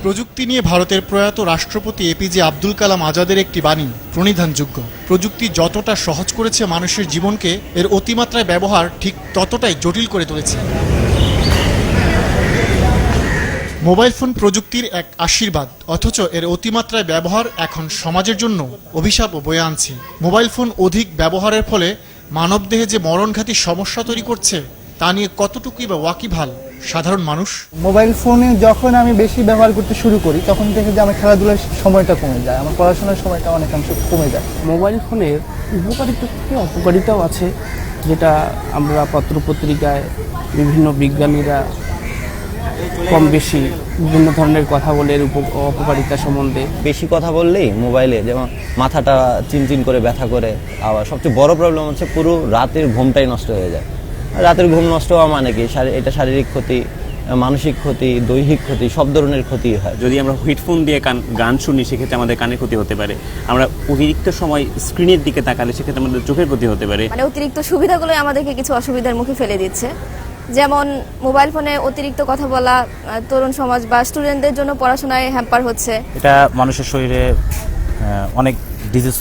প্রযুক্তি নিয়ে ভারতের প্রয়াত রাষ্ট্রপতি এপিজে আব্দুল কালাম আজাদের একটি বাণী প্রণিধানযোগ্য। প্রযুক্তি যতটা সহজ করেছে মানুষের জীবনকে, এর অতিমাত্রায় ব্যবহার ঠিক ততটাই জটিল করে তুলেছে। মোবাইল ফোন প্রযুক্তির এক আশীর্বাদ, অথচ এর অতিমাত্রায় ব্যবহার এখন সমাজের জন্য অভিশাপও বয়ে আনছে। মোবাইল ফোন অধিক ব্যবহারের ফলে মানবদেহে যে মরণঘাতী সমস্যা তৈরি করছে তা নিয়ে কতটুকুই বা ওয়াকিবহাল সাধারণ মানুষ। মোবাইল ফোনে যখন আমি বেশি ব্যবহার করতে শুরু করি তখন থেকে যে আমার খেলাধুলার সময়টা কমে যায়, আমার পড়াশোনার সময়টা অনেকাংশ কমে যায়। মোবাইল ফোনের উপকারিতা থেকে অপকারিতাও আছে, যেটা আমরা পত্রপত্রিকায় বিভিন্ন বিজ্ঞানীরা কম বেশি বিভিন্ন ধরনের কথা বলে এর অপকারিতা সম্বন্ধে। বেশি কথা বললেই মোবাইলে যেমন মাথাটা চিনচিন করে ব্যথা করে, আবার সবচেয়ে বড় প্রবলেম হচ্ছে পুরো রাতের ঘুমটাই নষ্ট হয়ে যায়। রাতের ঘুম নষ্ট হওয়া মানে কি, এটা শারীরিক ক্ষতি, মানসিক ক্ষতি, দৈহিক ক্ষতি, সব ধরনের ক্ষতি হয়। যদি আমরা হেডফোন দিয়ে গান শুনি সেক্ষেত্রে আমাদের কানের ক্ষতি হতে পারে। আমরা অতিরিক্ত সময় স্ক্রিনের দিকে তাকালে সেক্ষেত্রে আমাদের চোখের ক্ষতি হতে পারে। মানে অতিরিক্ত সুবিধাগুলো আমাদেরকে কিছু অসুবিধার মুখে ফেলে দিচ্ছে। যেমন মোবাইল ফোনে অতিরিক্ত কথা বলা তরুণ সমাজ বা স্টুডেন্টদের জন্য পড়াশোনায় হ্যাম্পার হচ্ছে। এটা মানুষের শরীরে অনেক ডিজিজ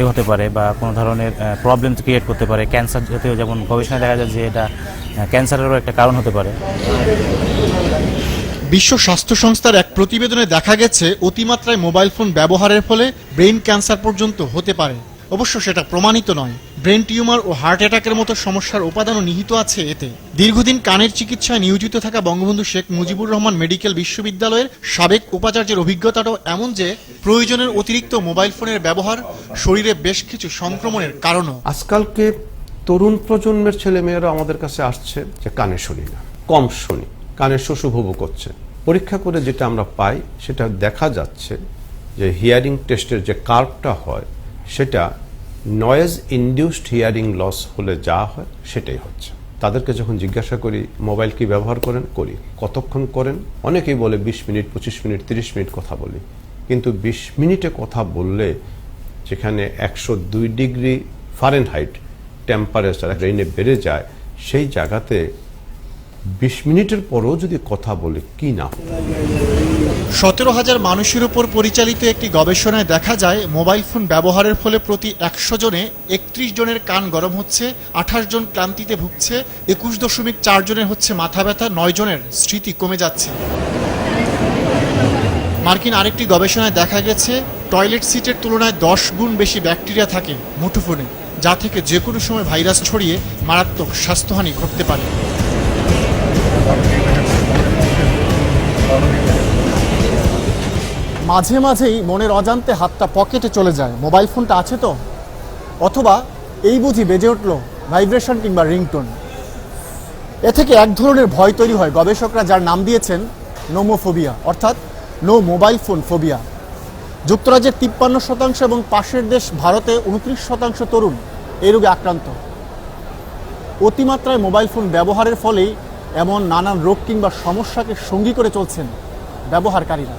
হতে পারে বা কোনো ধরনের প্রবলেম ক্রিয়েট করতে পারে। ক্যান্সার জাতীয়, যেমন গবেষণায় দেখা যায় যে এটা ক্যান্সারেরও একটা কারণ হতে পারে। বিশ্ব স্বাস্থ্য সংস্থার এক প্রতিবেদনে দেখা গেছে অতিমাত্রায় মোবাইল ফোন ব্যবহারের ফলে ব্রেন ক্যান্সার পর্যন্ত হতে পারে। অবশ্য সেটা প্রমাণিত নয়। ব্রেন টিউমার ও হার্ট অ্যাটাকের মতো সমস্যার উপাদানও নিহিত আছে এতে। দীর্ঘদিন কানের চিকিৎসায় নিয়োজিত থাকা বঙ্গবন্ধু শেখ মুজিবুর রহমান মেডিকেল বিশ্ববিদ্যালয়ের সাবেক উপাচার্যের অভিজ্ঞতাটাও এমন যে প্রয়োজনের অতিরিক্ত মোবাইল ফোনের ব্যবহার শরীরে বেশ কিছু সংক্রমণের কারণও। আজকালকে তরুণ প্রজন্মের ছেলেমেয়েরা আমাদের কাছে আসছে যে কানে শুনি না, কম শুনি, কানের শোষ উপভোগ করছে। পরীক্ষা করে যেটা আমরা পাই সেটা দেখা যাচ্ছে যে হিয়ারিং টেস্টের যে কার্ভটা হয় সেটা নয়েজ ইনডিউসড হিয়ারিং লস হলে যা হয় সেটাই হচ্ছে। তাদেরকে যখন জিজ্ঞাসা করি মোবাইল কি ব্যবহার করি, কতক্ষণ করেন, অনেকেই বলে 20 মিনিট, 25 মিনিট, 30 মিনিট কথা বলি। কিন্তু 20 মিনিটে কথা বললে যেখানে 102 ডিগ্রি ফারেনহাইট টেম্পারেচার ব্রেইনে বেড়ে যায়, সেই জায়গাতে 20 মিনিটের পরও যদি কথা বলে কি না। 17,000 মানুষের উপর পরিচালিত একটি গবেষণায় দেখা যায় মোবাইল ফোন ব্যবহারের ফলে প্রতি 100 জনে 31 জনের কান গরম হচ্ছে, 28 জন ক্লান্তিতে ভুগছে, 21.4 জনের হচ্ছে মাথা ব্যথা, 9 জনের স্মৃতি কমে যাচ্ছে। মার্কিন আরেকটি গবেষণায় দেখা গেছে টয়লেট সিটের তুলনায় 10 গুণ বেশি ব্যাকটেরিয়া থাকে মুঠোফোনে, যা থেকে যে কোনো সময় ভাইরাস ছড়িয়ে মারাত্মক স্বাস্থ্যহানি ঘটতে পারে। মাঝে মাঝেই মনের অজান্তে হাতটা পকেটে চলে যায়, মোবাইল ফোনটা আছে তো, অথবা এই বুঝি বেজে উঠল ভাইব্রেশন কিংবা রিংটোন। এ থেকে এক ধরনের ভয় তৈরি হয়, গবেষকরা যার নাম দিয়েছেন নোমোফোবিয়া, অর্থাৎ নো মোবাইল ফোন ফোবিয়া। যুক্তরাজ্যের 53% এবং পাশের দেশ ভারতে 29% তরুণ এই রোগে আক্রান্ত। অতিমাত্রায় মোবাইল ফোন ব্যবহারের ফলেই এমন নানান রোগ কিংবা সমস্যাকে সঙ্গী করে চলছেন ব্যবহারকারীরা।